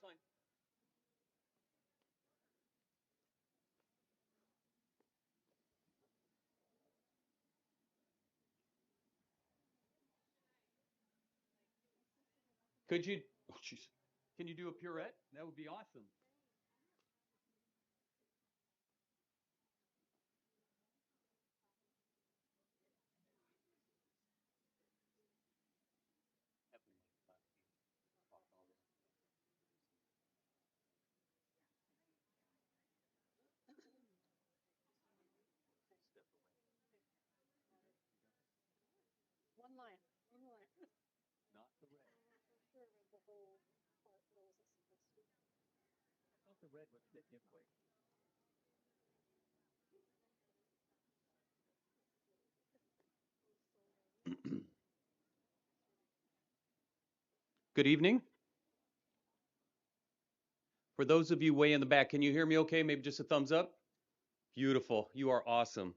fine. Could you, oh, jeez. Can you do a pirouette? That would be awesome. Not the red. Not the red with the giveaway. Good evening. For those of you way in the back, can you hear me okay? Maybe just a thumbs up? Beautiful. You are awesome.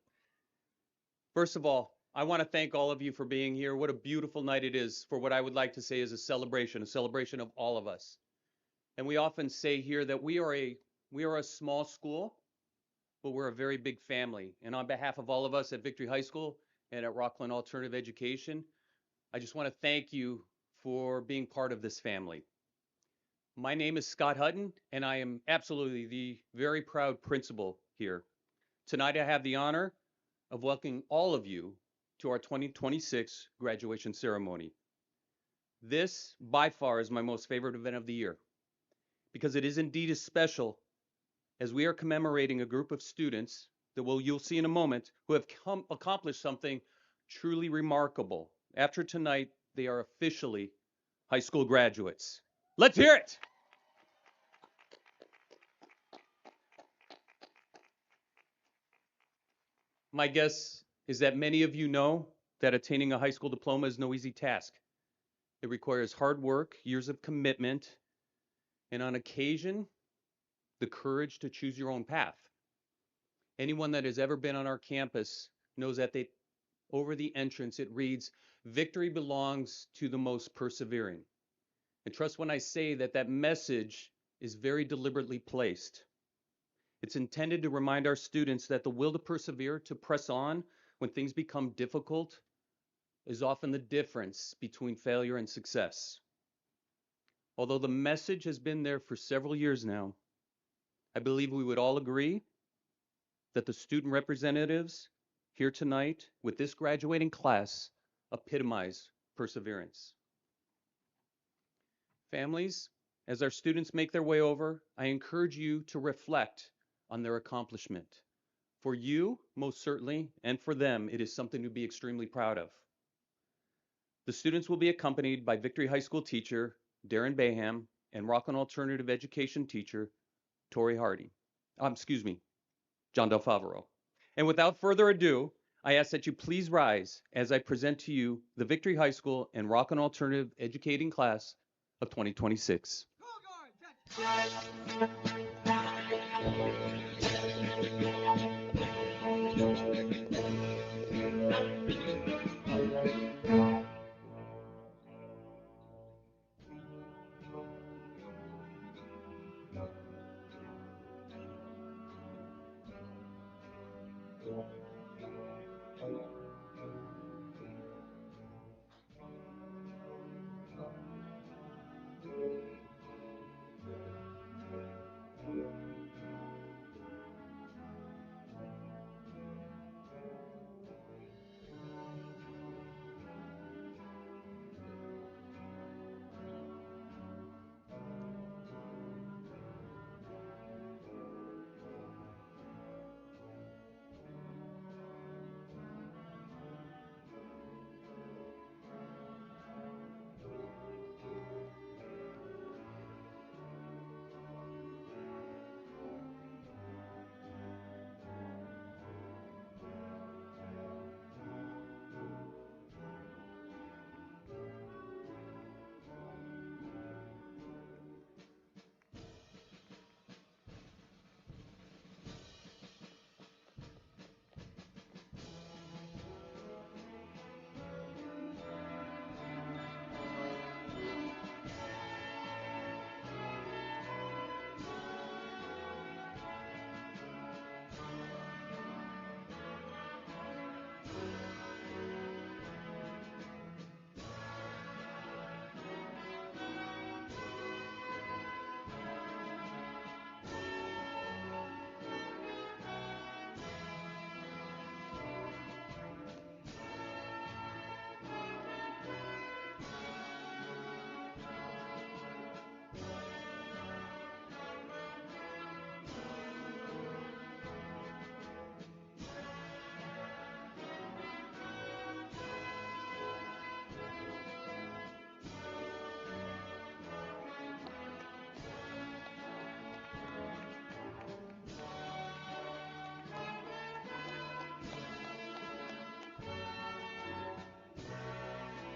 First of all, I want to thank all of you for being here. What a beautiful night it is for what I would like to say is a celebration of all of us. And we often say here that we are a small school, but we're a very big family. And on behalf of all of us at Victory High School and at Rocklin Alternative Education, I just want to thank you for being part of this family. My name is Scott Hutton, and I am absolutely the very proud principal here. Tonight, I have the honor of welcoming all of you to our 2026 graduation ceremony. This, by far, is my most favorite event of the year because it is indeed as special as we are commemorating a group of students that you'll see in a moment who have accomplished something truly remarkable. After tonight, they are officially high school graduates. Let's hear it! My guess is that many of you know that attaining a high school diploma is no easy task. It requires hard work, years of commitment, and on occasion, the courage to choose your own path. Anyone that has ever been on our campus knows that over the entrance it reads, "Victory belongs to the most persevering." And trust when I say that that message is very deliberately placed. It's intended to remind our students that the will to persevere, to press on when things become difficult, is often the difference between failure and success. Although the message has been there for several years now, I believe we would all agree that the student representatives here tonight with this graduating class epitomize perseverance. Families, as our students make their way over, I encourage you to reflect on their accomplishment. For you, most certainly, and for them, it is something to be extremely proud of. The students will be accompanied by Victory High School teacher Darren Baham and Rocklin Alternative Education teacher Tori Hardy. Excuse me, John Del Favaro. And without further ado, I ask that you please rise as I present to you the Victory High School and Rocklin Alternative Educating class of 2026.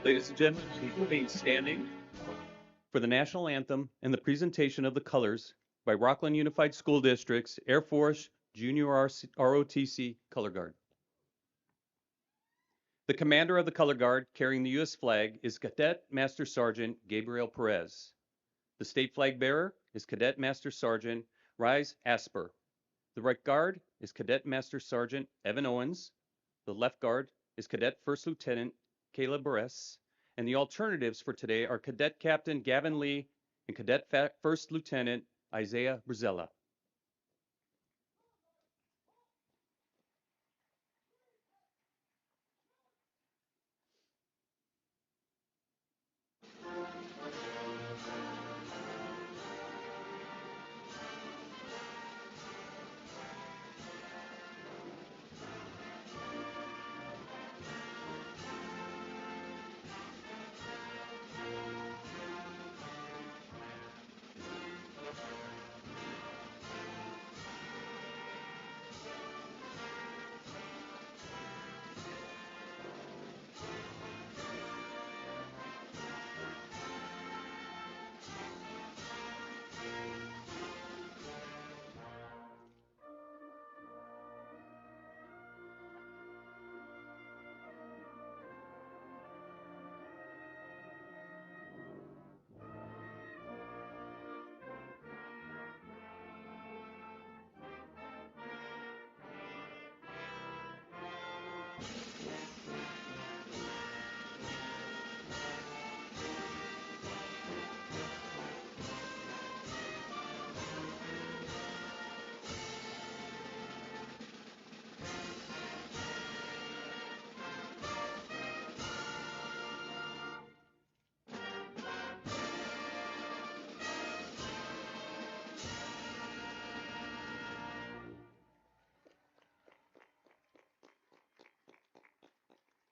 Ladies and gentlemen, please remain standing for the national anthem and the presentation of the colors by Rocklin Unified School District's Air Force Junior ROTC Color Guard. The commander of the Color Guard carrying the U.S. flag is Cadet Master Sergeant Gabriel Perez. The state flag bearer is Cadet Master Sergeant Rise Asper. The right guard is Cadet Master Sergeant Evan Owens. The left guard is Cadet First Lieutenant Caleb Barres. And the alternatives for today are Cadet Captain Gavin Lee and Cadet First Lieutenant Isaiah Brazella.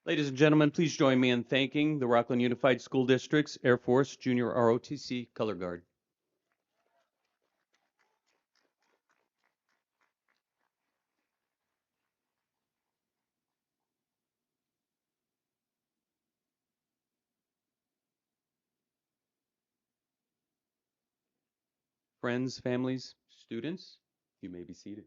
Ladies and gentlemen, please join me in thanking the Rocklin Unified School District's Air Force Junior ROTC Color Guard. Friends, families, students, you may be seated.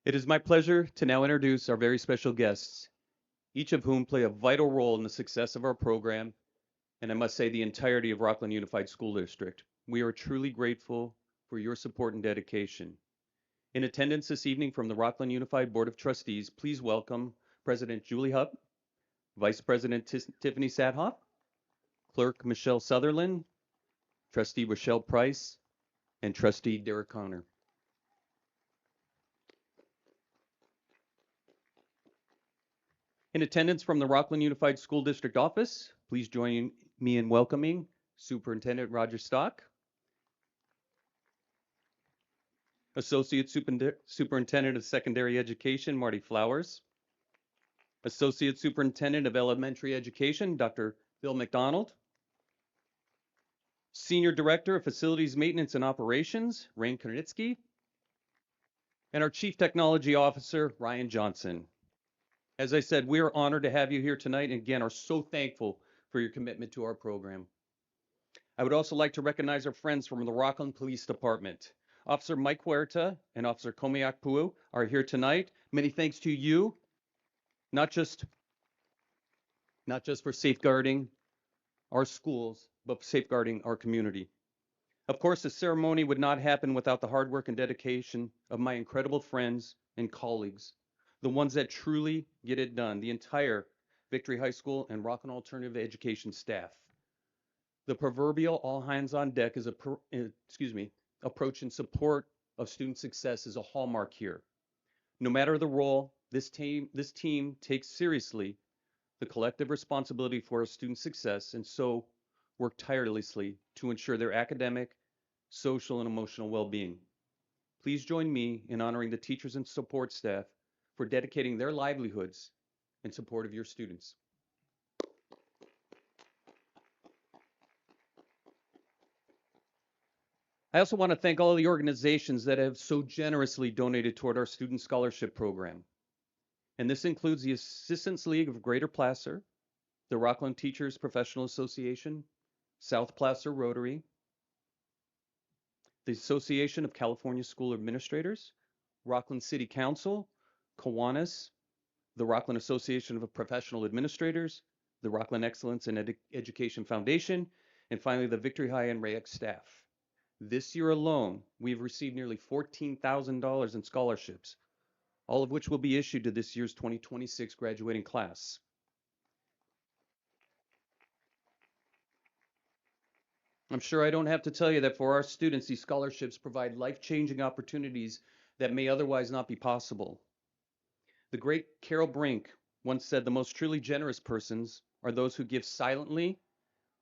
It is my pleasure to now introduce our very special guests, each of whom play a vital role in the success of our program, and I must say the entirety of Rocklin Unified School District. We are truly grateful for your support and dedication. In attendance this evening from the Rocklin Unified Board of Trustees, please welcome President Julie Hupp, Vice President Tiffany Sadhoff, Clerk Michelle Sutherland, Trustee Rochelle Price, and Trustee Derek Connor. In attendance from the Rocklin Unified School District office, please join me in welcoming Superintendent Roger Stock, Associate Superintendent of Secondary Education Marty Flowers, Associate Superintendent of Elementary Education Dr. Bill McDonald, Senior Director of Facilities Maintenance and Operations Rain Kernitsky, and our Chief Technology Officer Ryan Johnson. As I said, we are honored to have you here tonight and again are so thankful for your commitment to our program. I would also like to recognize our friends from the Rocklin Police Department. Officer Mike Huerta and Officer Komiak Puu are here tonight. Many thanks to you, not just for safeguarding our schools, but safeguarding our community. Of course, the ceremony would not happen without the hard work and dedication of my incredible friends and colleagues, the ones that truly get it done, the entire Victory High School and Rocklin Alternative Education staff. The proverbial all hands on deck is approach in support of student success is a hallmark here. No matter the role, this team takes seriously the collective responsibility for our student success and so work tirelessly to ensure their academic, social, and emotional well-being. Please join me in honoring the teachers and support staff for dedicating their livelihoods in support of your students. I also want to thank all of the organizations that have so generously donated toward our student scholarship program. And this includes the Assistants League of Greater Placer, the Rocklin Teachers Professional Association, South Placer Rotary, the Association of California School Administrators, Rocklin City Council, Kiwanis, the Rocklin Association of Professional Administrators, the Rocklin Excellence in Education Foundation, and finally the Victory High and RAEX staff. This year alone, we've received nearly $14,000 in scholarships, all of which will be issued to this year's 2026 graduating class. I'm sure I don't have to tell you that for our students, these scholarships provide life-changing opportunities that may otherwise not be possible. The great Carol Brink once said the most truly generous persons are those who give silently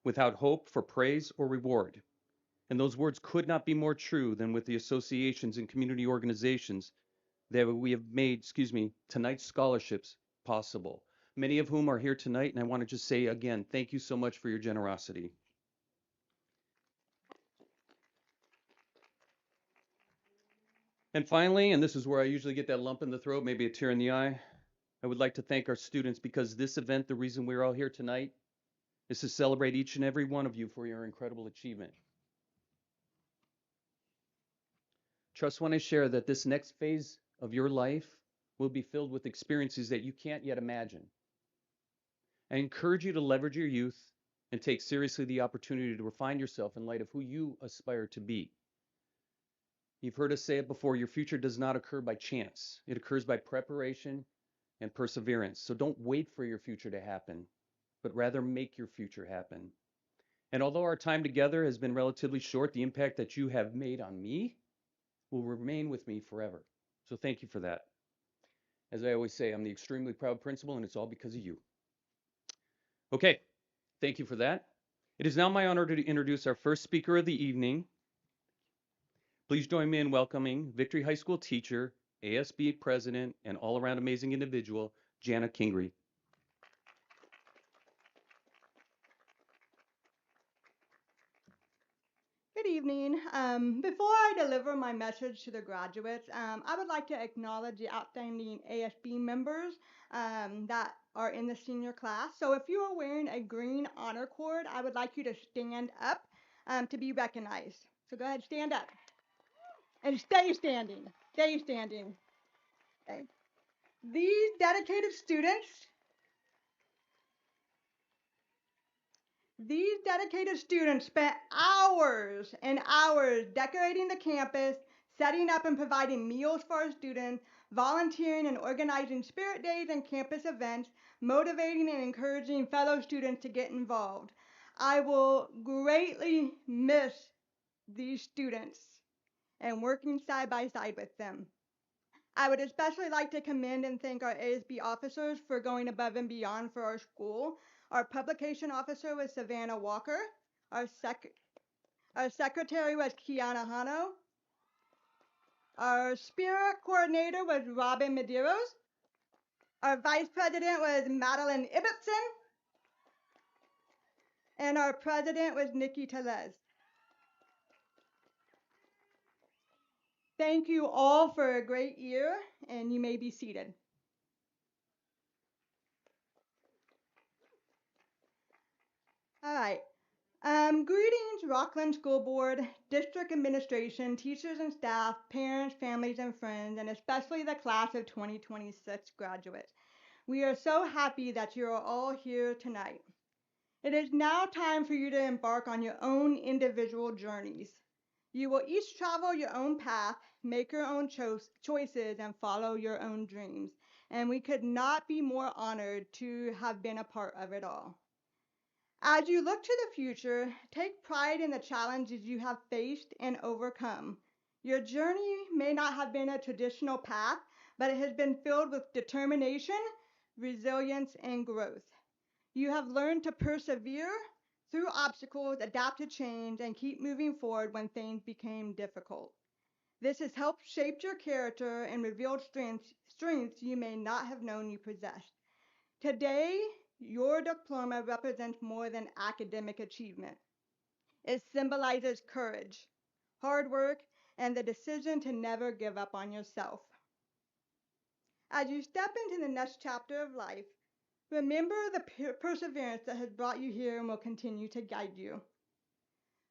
without hope for praise or reward. And those words could not be more true than with the associations and community organizations that we have made, tonight's scholarships possible. Many of whom are here tonight, and I want to just say again, thank you so much for your generosity. And finally, and this is where I usually get that lump in the throat, maybe a tear in the eye, I would like to thank our students because this event, the reason we're all here tonight, is to celebrate each and every one of you for your incredible achievement. Trust when I share that this next phase of your life will be filled with experiences that you can't yet imagine. I encourage you to leverage your youth and take seriously the opportunity to refine yourself in light of who you aspire to be. You've heard us say it before, your future does not occur by chance. It occurs by preparation and perseverance. So don't wait for your future to happen, but rather make your future happen. And although our time together has been relatively short, the impact that you have made on me will remain with me forever. So thank you for that. As I always say, I'm the extremely proud principal, and it's all because of you. Okay, thank you for that. It is now my honor to introduce our first speaker of the evening. Please join me in welcoming Victory High School teacher, ASB president, and all-around amazing individual, Jana Kingry. Good evening. Before I deliver my message to the graduates, I would like to acknowledge the outstanding ASB members that are in the senior class. So if you are wearing a green honor cord, I would like you to stand up to be recognized. So go ahead, stand up and stay standing. Stay standing. Okay. These dedicated students These dedicated students spent hours and hours decorating the campus, setting up and providing meals for our students, volunteering and organizing spirit days and campus events, motivating and encouraging fellow students to get involved. I will greatly miss these students and working side by side with them. I would especially like to commend and thank our ASB officers for going above and beyond for our school. Our publication officer was Savannah Walker. Our, our secretary was Kiana Hano. Our spirit coordinator was Robin Medeiros. Our vice president was Madeline Ibbotson. And our president was Nikki Telez. Thank you all for a great year, and you may be seated. All right. Greetings, Rocklin School Board, District Administration, teachers and staff, parents, families, and friends, and especially the class of 2026 graduates. We are so happy that you are all here tonight. It is now time for you to embark on your own individual journeys. You will each travel your own path, make your own choices, and follow your own dreams. And we could not be more honored to have been a part of it all. As you look to the future, take pride in the challenges you have faced and overcome. Your journey may not have been a traditional path, but it has been filled with determination, resilience, and growth. You have learned to persevere through obstacles, adapt to change, and keep moving forward when things became difficult. This has helped shape your character and revealed strengths you may not have known you possessed. Today, your diploma represents more than academic achievement. It symbolizes courage, hard work, and the decision to never give up on yourself. As you step into the next chapter of life, remember the perseverance that has brought you here and will continue to guide you.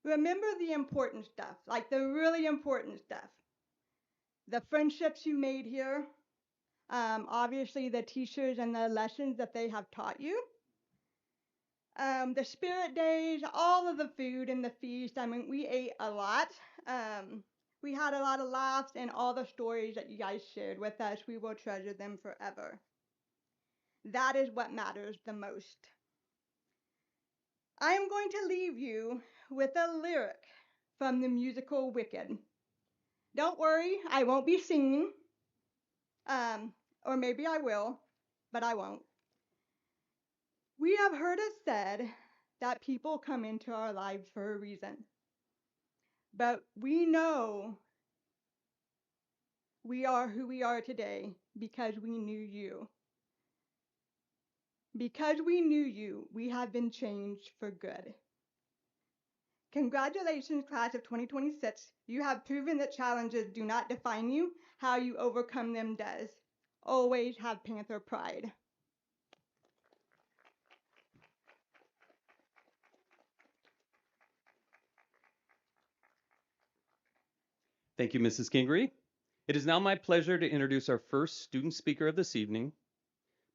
Remember the important stuff, like the really important stuff. The friendships you made here, obviously the teachers and the lessons that they have taught you, the spirit days, all of the food and the feast. I mean, we ate a lot. We had a lot of laughs, and all the stories that you guys shared with us, we will treasure them forever. That is what matters the most. I am going to leave you with a lyric from the musical Wicked. Don't worry, I won't be singing, or maybe I will, but I won't. We have heard it said that people come into our lives for a reason, but we know we are who we are today because we knew you. Because we knew you, we have been changed for good. Congratulations, class of 2026. You have proven that challenges do not define you. How you overcome them does. Always have Panther pride. Thank you, Mrs. Kingery. It is now my pleasure to introduce our first student speaker of this evening.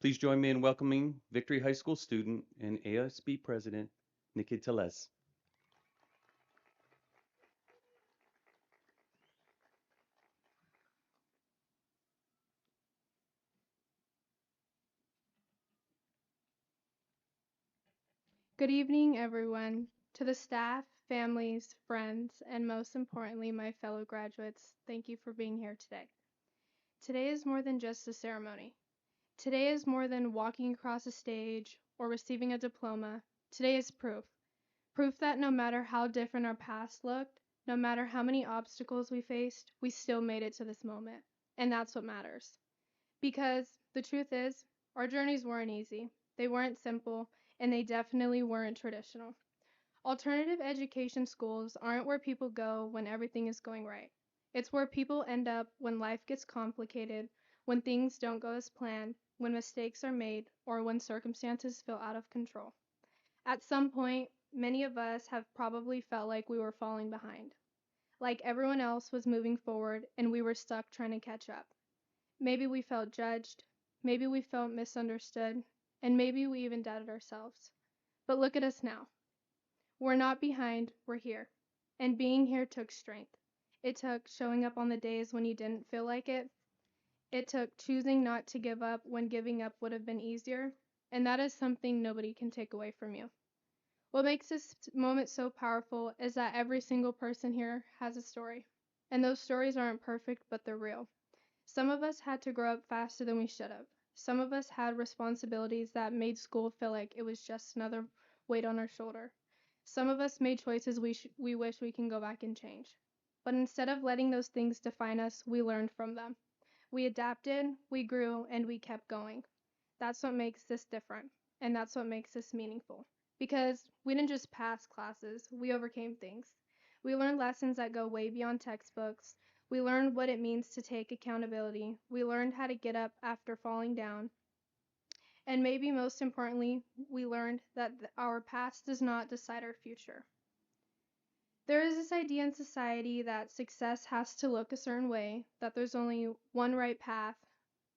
Please join me in welcoming Victory High School student and ASB President, Nikki Teles. Good evening, everyone. To the staff, families, friends, and most importantly, my fellow graduates, thank you for being here today. Today is more than just a ceremony. Today is more than walking across a stage or receiving a diploma. Today is proof. Proof that no matter how different our past looked, no matter how many obstacles we faced, we still made it to this moment. And that's what matters. Because the truth is, our journeys weren't easy, they weren't simple, and they definitely weren't traditional. Alternative education schools aren't where people go when everything is going right. It's where people end up when life gets complicated, when things don't go as planned, when mistakes are made, or when circumstances feel out of control. At some point, many of us have probably felt like we were falling behind, like everyone else was moving forward and we were stuck trying to catch up. Maybe we felt judged, maybe we felt misunderstood, and maybe we even doubted ourselves. But look at us now. We're not behind, we're here. And being here took strength. It took showing up on the days when you didn't feel like it. It took choosing not to give up when giving up would have been easier. And that is something nobody can take away from you. What makes this moment so powerful is that every single person here has a story. And those stories aren't perfect, but they're real. Some of us had to grow up faster than we should have. Some of us had responsibilities that made school feel like it was just another weight on our shoulder. Some of us made choices we wish we can go back and change. But instead of letting those things define us, we learned from them. We adapted, we grew, and we kept going. That's what makes this different, and that's what makes this meaningful. Because we didn't just pass classes, we overcame things. We learned lessons that go way beyond textbooks. We learned what it means to take accountability. We learned how to get up after falling down. And maybe most importantly, we learned that our past does not decide our future. There is this idea in society that success has to look a certain way, that there's only one right path,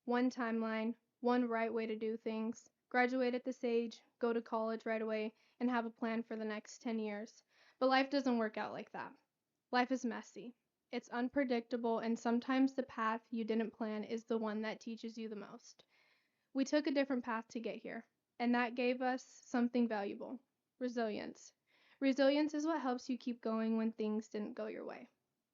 one timeline, one right way to do things. Graduate at this age, go to college right away, and have a plan for the next 10 years. But life doesn't work out like that. Life is messy. It's unpredictable, and sometimes the path you didn't plan is the one that teaches you the most. We took a different path to get here, and that gave us something valuable: resilience. Resilience is what helps you keep going when things didn't go your way.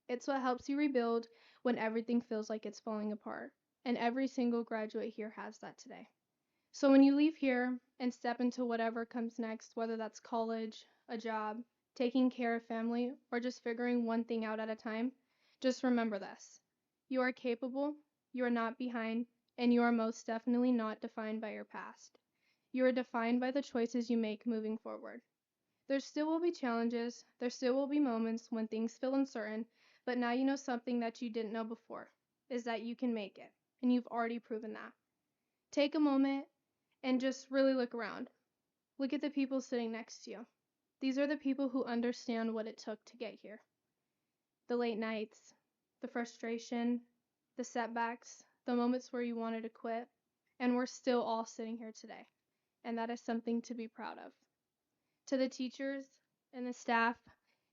It's what helps you rebuild when everything feels like it's falling apart. And every single graduate here has that today. So when you leave here and step into whatever comes next, whether that's college, a job, taking care of family, or just figuring one thing out at a time, just remember this. You are capable, you are not behind, and you are most definitely not defined by your past. You are defined by the choices you make moving forward. There still will be challenges, there still will be moments when things feel uncertain, but now you know something that you didn't know before, is that you can make it, and you've already proven that. Take a moment and just really look around. Look at the people sitting next to you. These are the people who understand what it took to get here. The late nights, the frustration, the setbacks, the moments where you wanted to quit, and we're still all sitting here today. And that is something to be proud of. To the teachers and the staff,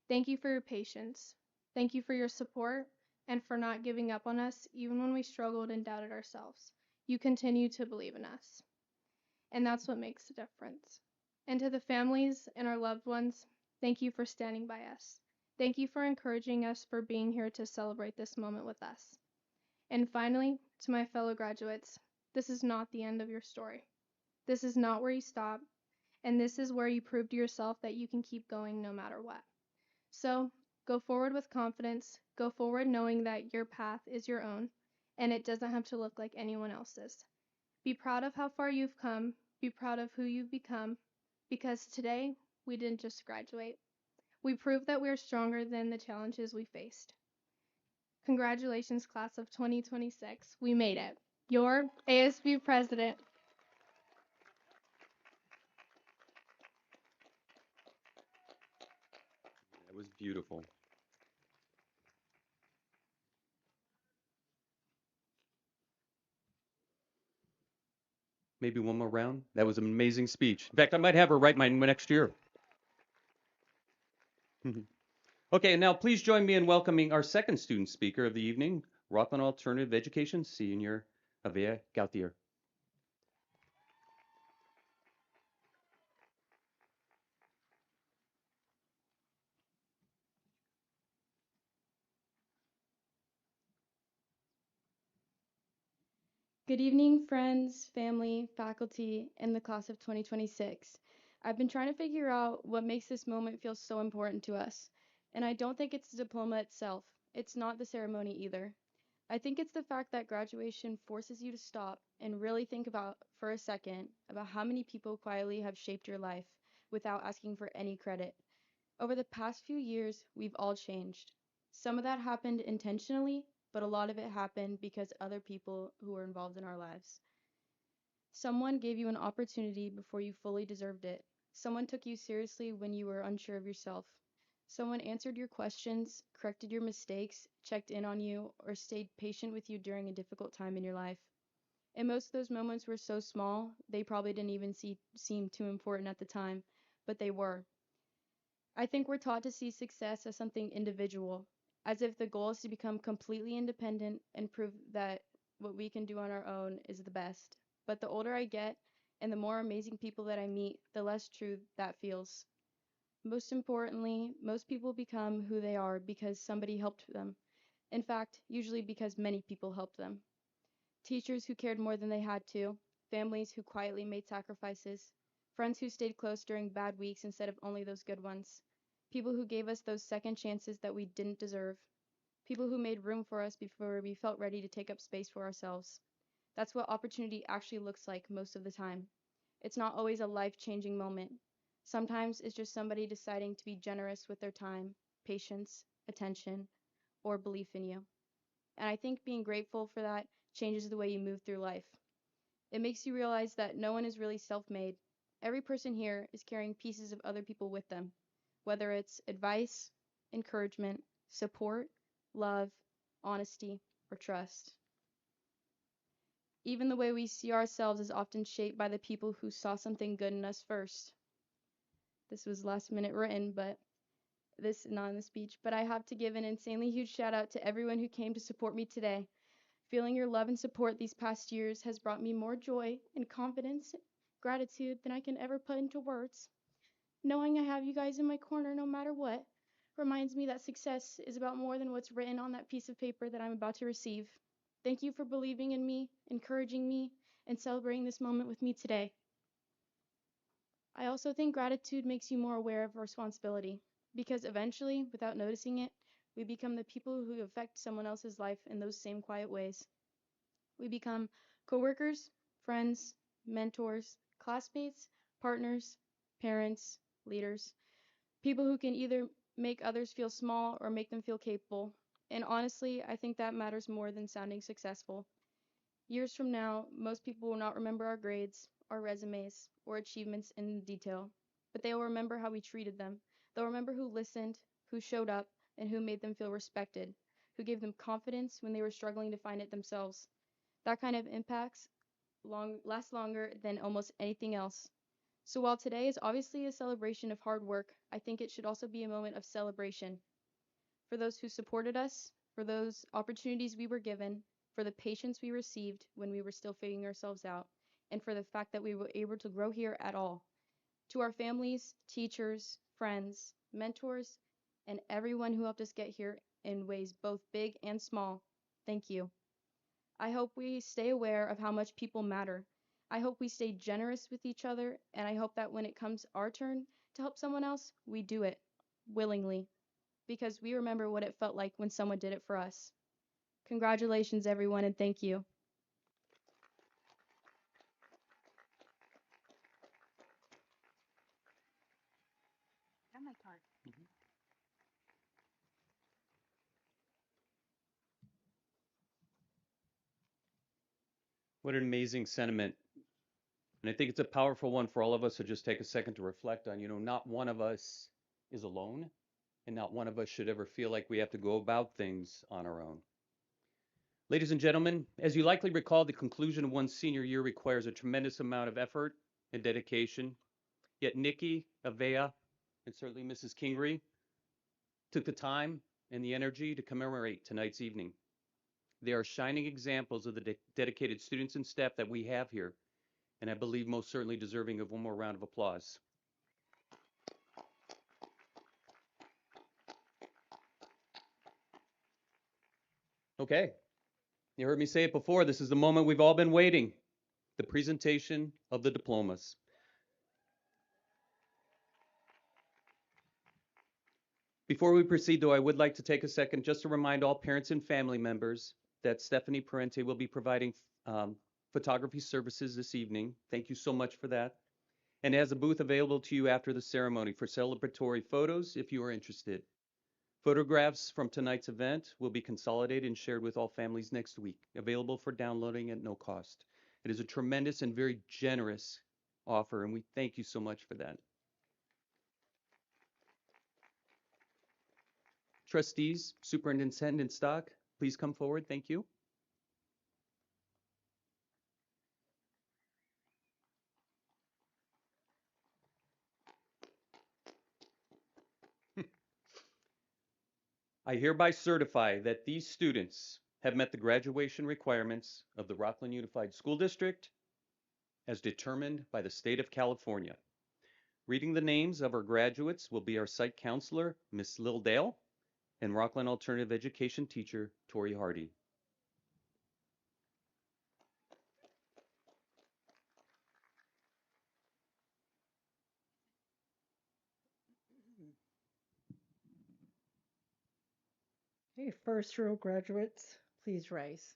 thank you for your patience. Thank you for your support and for not giving up on us even when we struggled and doubted ourselves. You continue to believe in us, and that's what makes the difference. And to the families and our loved ones, thank you for standing by us. Thank you for encouraging us, for being here to celebrate this moment with us. And finally, to my fellow graduates, this is not the end of your story. This is not where you stop, and this is where you prove to yourself that you can keep going no matter what. So, go forward with confidence, go forward knowing that your path is your own, and it doesn't have to look like anyone else's. Be proud of how far you've come, be proud of who you've become, because today, we didn't just graduate. We proved that we're stronger than the challenges we faced. Congratulations, class of 2026. We made it. Your ASB president. That was beautiful. Maybe one more round. That was an amazing speech. In fact, I might have her write mine next year. Okay, and now please join me in welcoming our second student speaker of the evening, Rocklin Alternative Education Senior Avea Gauthier. Good evening, friends, family, faculty, and the class of 2026. I've been trying to figure out what makes this moment feel so important to us, and I don't think it's the diploma itself. It's not the ceremony either. I think it's the fact that graduation forces you to stop and really think about, for a second, about how many people quietly have shaped your life without asking for any credit. Over the past few years, we've all changed. Some of that happened intentionally, but a lot of it happened because other people who were involved in our lives. Someone gave you an opportunity before you fully deserved it. Someone took you seriously when you were unsure of yourself. Someone answered your questions, corrected your mistakes, checked in on you, or stayed patient with you during a difficult time in your life. And most of those moments were so small, they probably didn't even seem too important at the time, but they were. I think we're taught to see success as something individual, as if the goal is to become completely independent and prove that what we can do on our own is the best. But the older I get and the more amazing people that I meet, the less true that feels. Most importantly, most people become who they are because somebody helped them. In fact, usually because many people helped them. Teachers who cared more than they had to, families who quietly made sacrifices, friends who stayed close during bad weeks instead of only those good ones, people who gave us those second chances that we didn't deserve, people who made room for us before we felt ready to take up space for ourselves. That's what opportunity actually looks like most of the time. It's not always a life-changing moment. Sometimes it's just somebody deciding to be generous with their time, patience, attention, or belief in you. And I think being grateful for that changes the way you move through life. It makes you realize that no one is really self-made. Every person here is carrying pieces of other people with them, whether it's advice, encouragement, support, love, honesty, or trust. Even the way we see ourselves is often shaped by the people who saw something good in us first. This was last minute written, but this not in the speech, but I have to give an insanely huge shout out to everyone who came to support me today. Feeling your love and support these past years has brought me more joy and confidence, gratitude than I can ever put into words. Knowing I have you guys in my corner no matter what reminds me that success is about more than what's written on that piece of paper that I'm about to receive. Thank you for believing in me, encouraging me, and celebrating this moment with me today. I also think gratitude makes you more aware of responsibility, because eventually, without noticing it, we become the people who affect someone else's life in those same quiet ways. We become coworkers, friends, mentors, classmates, partners, parents, leaders. People who can either make others feel small or make them feel capable. And honestly, I think that matters more than sounding successful. Years from now, most people will not remember our grades, our resumes, or achievements in detail, but they will remember how we treated them. They'll remember who listened, who showed up, and who made them feel respected, who gave them confidence when they were struggling to find it themselves. That kind of impacts lasts longer than almost anything else. So while today is obviously a celebration of hard work, I think it should also be a moment of celebration for those who supported us, for those opportunities we were given, for the patience we received when we were still figuring ourselves out, and for the fact that we were able to grow here at all. To our families, teachers, friends, mentors, and everyone who helped us get here in ways both big and small, thank you. I hope we stay aware of how much people matter. I hope we stay generous with each other, and I hope that when it comes our turn to help someone else, we do it willingly because we remember what it felt like when someone did it for us. Congratulations, everyone, and thank you. What an amazing sentiment. And I think it's a powerful one for all of us to just take a second to reflect on. Not one of us is alone, and not one of us should ever feel like we have to go about things on our own. Ladies and gentlemen, as you likely recall, the conclusion of one's senior year requires a tremendous amount of effort and dedication. Yet Nikki, Avea, and certainly Mrs. Kingery took the time and the energy to commemorate tonight's evening. They are shining examples of the dedicated students and staff that we have here, and I believe most certainly deserving of one more round of applause. Okay, you heard me say it before. This is the moment we've all been waiting, the presentation of the diplomas. Before we proceed, though, I would like to take a second just to remind all parents and family members that Stephanie Parente will be providing photography services this evening. Thank you so much for that. And has a booth available to you after the ceremony for celebratory photos if you are interested. Photographs from tonight's event will be consolidated and shared with all families next week, available for downloading at no cost. It is a tremendous and very generous offer, and we thank you so much for that. Trustees, Superintendent Stock, please come forward. Thank you. I hereby certify that these students have met the graduation requirements of the Rocklin Unified School District as determined by the state of California. Reading the names of our graduates will be our site counselor, Miss Lil Dale, and Rocklin Alternative Education teacher, Tori Hardy. Okay, first row graduates, please rise.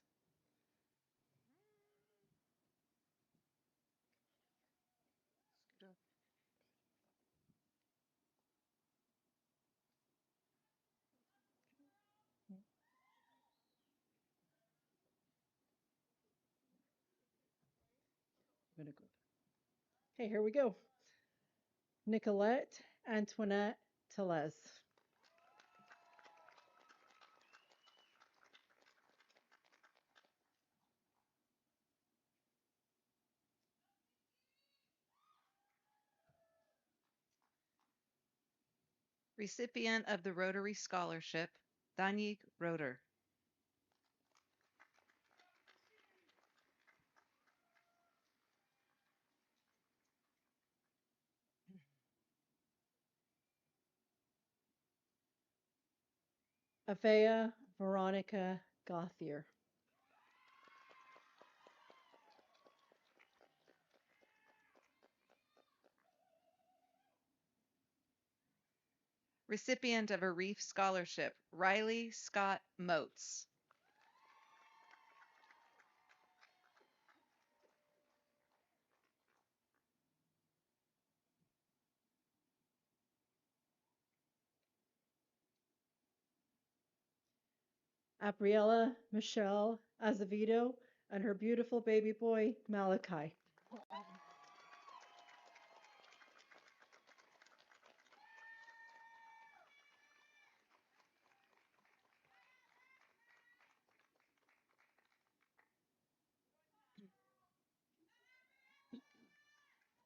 I'm gonna go. Okay, here we go. Nicolette Antoinette Telez. Recipient of the Rotary Scholarship, Danyik Roeder. Afea Veronica Gothier. Recipient of a Reef Scholarship, Riley Scott Moats. Abriella Michelle Azevedo, and her beautiful baby boy, Malachi.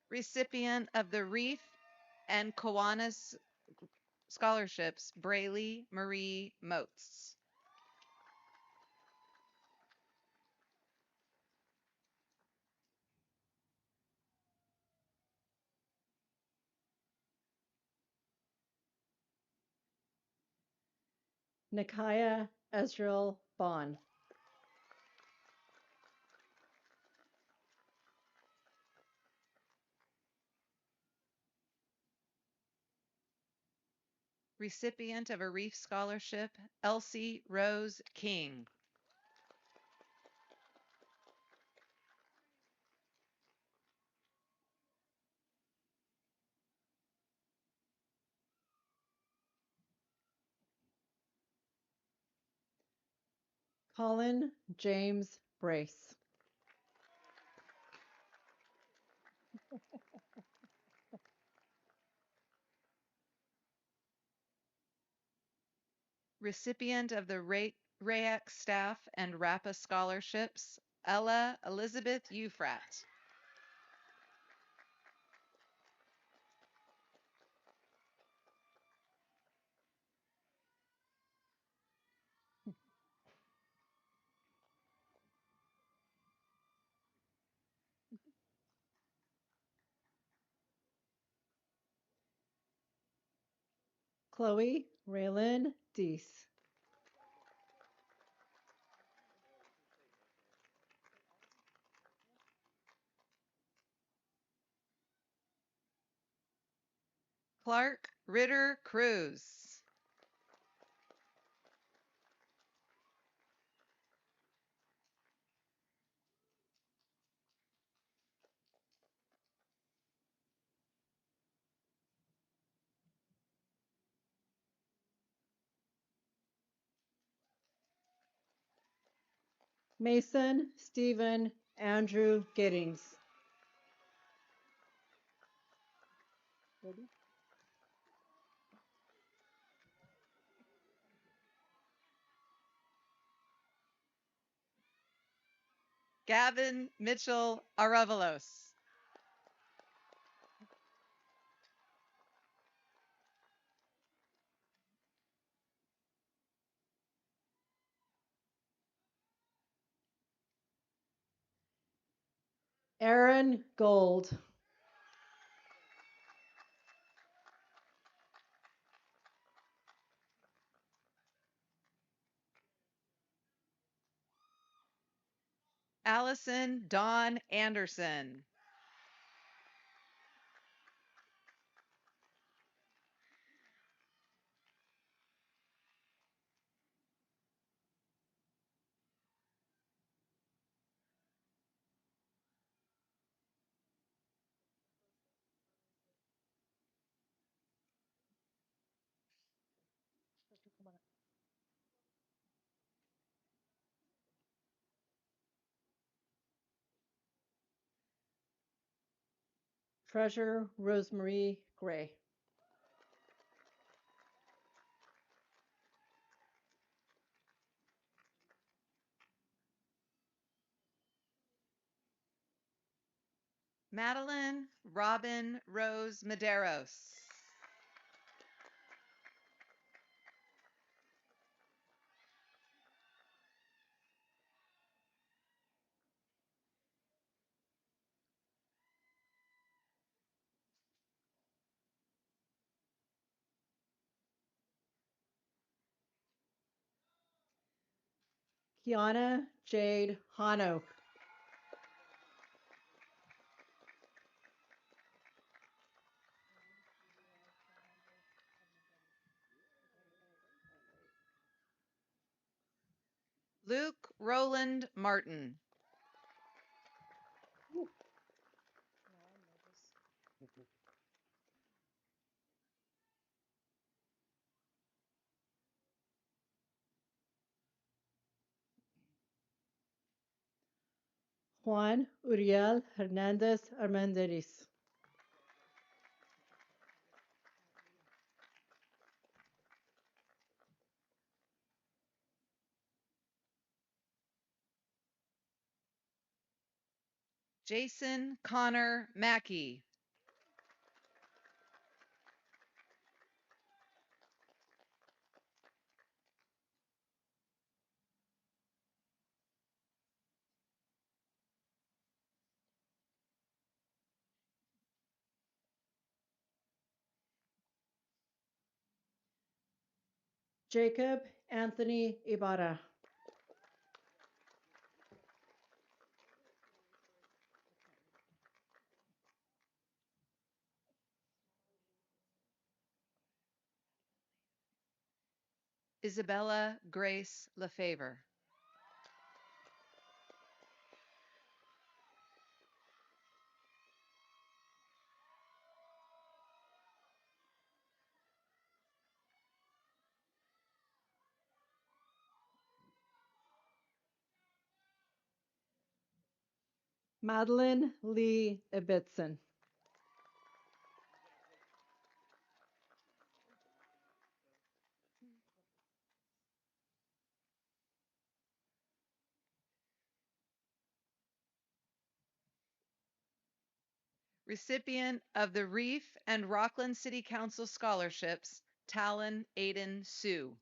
Recipient of the Reef and Kiwanis scholarships, Braylee Marie Moats. Nikaya Ezreal Bond. Recipient of a Reef scholarship, Elsie Rose King. Colin James Brace. Recipient of the RAAC staff and RAPA scholarships, Ella Elizabeth Ufrat. Chloe Raylin Deese. Clark Ritter Cruz. Mason Stephen Andrew Giddings. Gavin Mitchell Aravalos. Aaron Gold. Allison Dawn Anderson. Treasure Rosemary Gray. Madeline Robin Rose Medeiros. Kiana Jade Hano. Luke Roland Martin. Juan Uriel Hernandez Armendariz. Jason Connor Mackey. Jacob Anthony Ibarra. Isabella Grace Lefevre. Madeline Lee Ibbitson. Recipient of the Reef and Rocklin City Council scholarships, Talon Aiden Sue.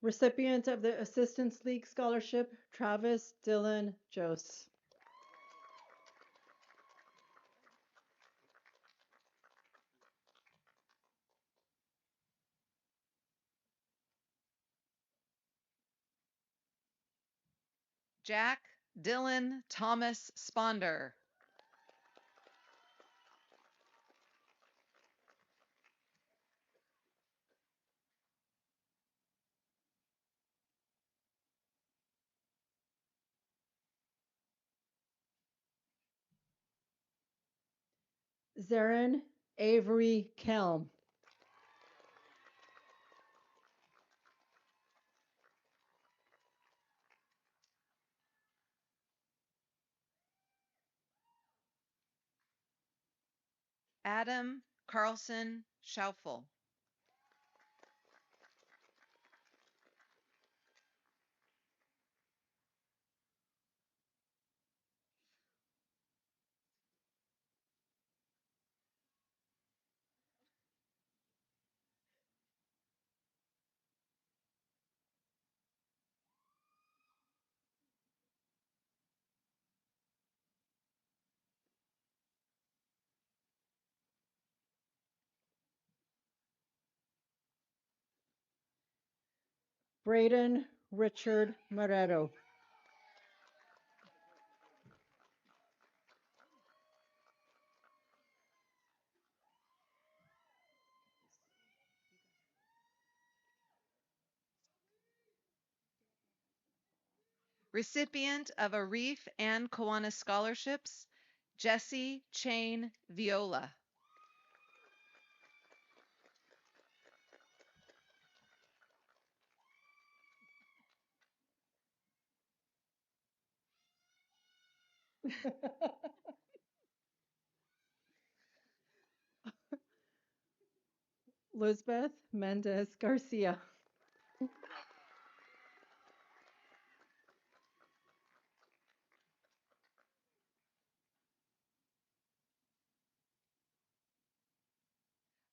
Recipient of the Assistance League Scholarship, Travis Dylan Jose. Jack Dylan Thomas Sponder. Zarin Avery Kelm. Adam Carlson Schaufel. Braden Richard Moretto. Recipient of a Reef and Kiwanis scholarships, Jesse Chain Viola. Lisbeth Mendez Garcia.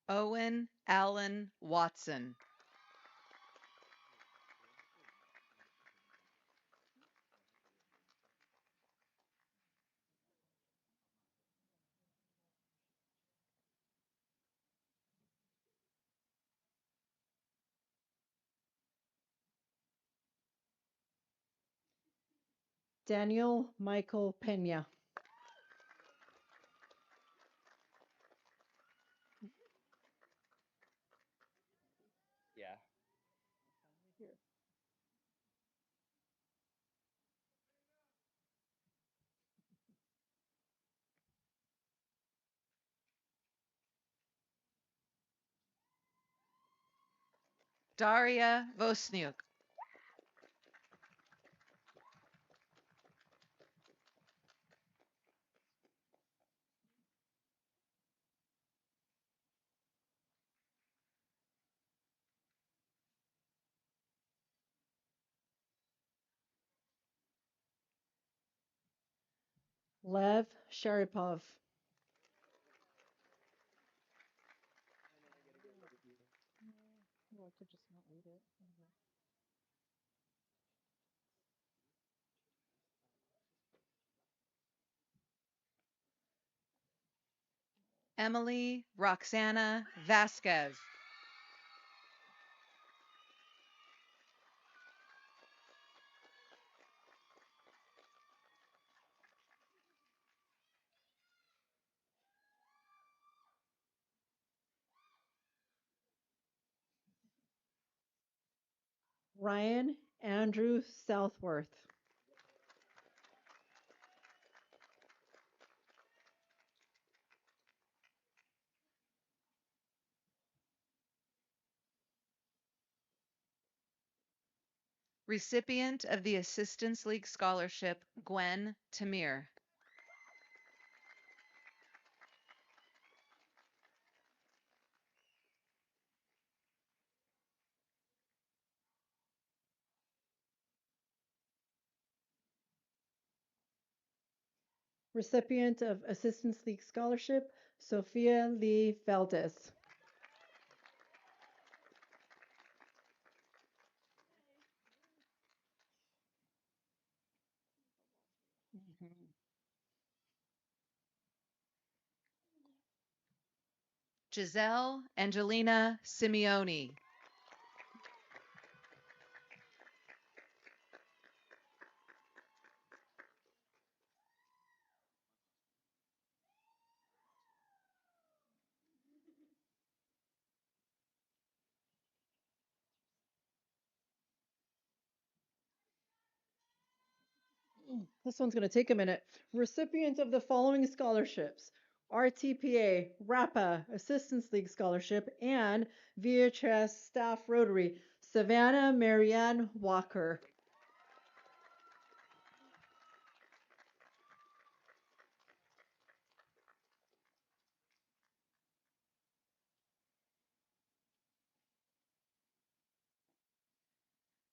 Owen Allen Watson. Daniel Michael Pena. Yeah. Daria Vosniuk. Lev Sharipov. Emily Roxana Vasquez. Ryan Andrew Southworth. Recipient of the Assistance League Scholarship, Gwen Tamir. Recipient of Assistance League Scholarship, Sophia Lee Valdez. Giselle Angelina Simeone. This one's going to take a minute. Recipient of the following scholarships: RTPA, RAPA, Assistance League Scholarship, and VHS Staff Rotary, Savannah Marianne Walker.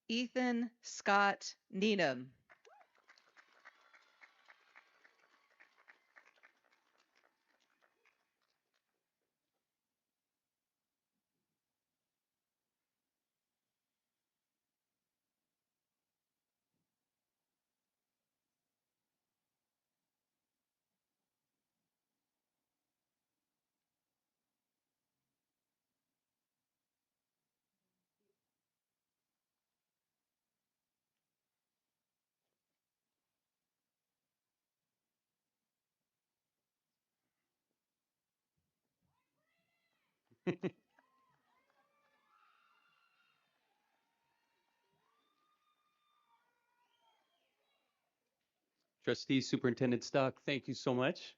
Ethan Scott Needham. Trustee Superintendent Stock, thank you so much.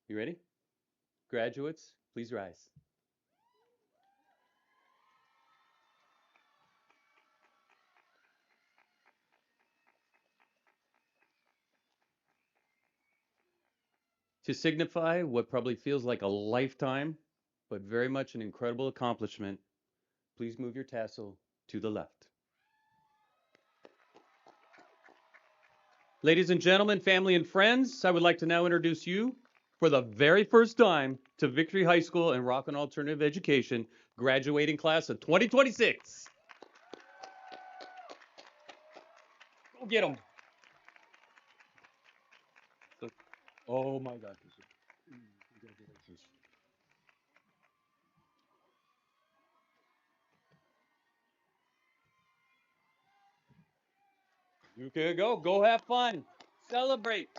You ready? Graduates, please rise. To signify what probably feels like a lifetime, but very much an incredible accomplishment, please move your tassel to the left. Ladies and gentlemen, family and friends, I would like to now introduce you for the very first time to Victory High School and Rocklin Alternative Education graduating class of 2026. Go get them. Oh my God. Congratulations. You can go. Go have fun. Celebrate.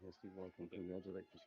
Yes, you're welcome. Congratulations.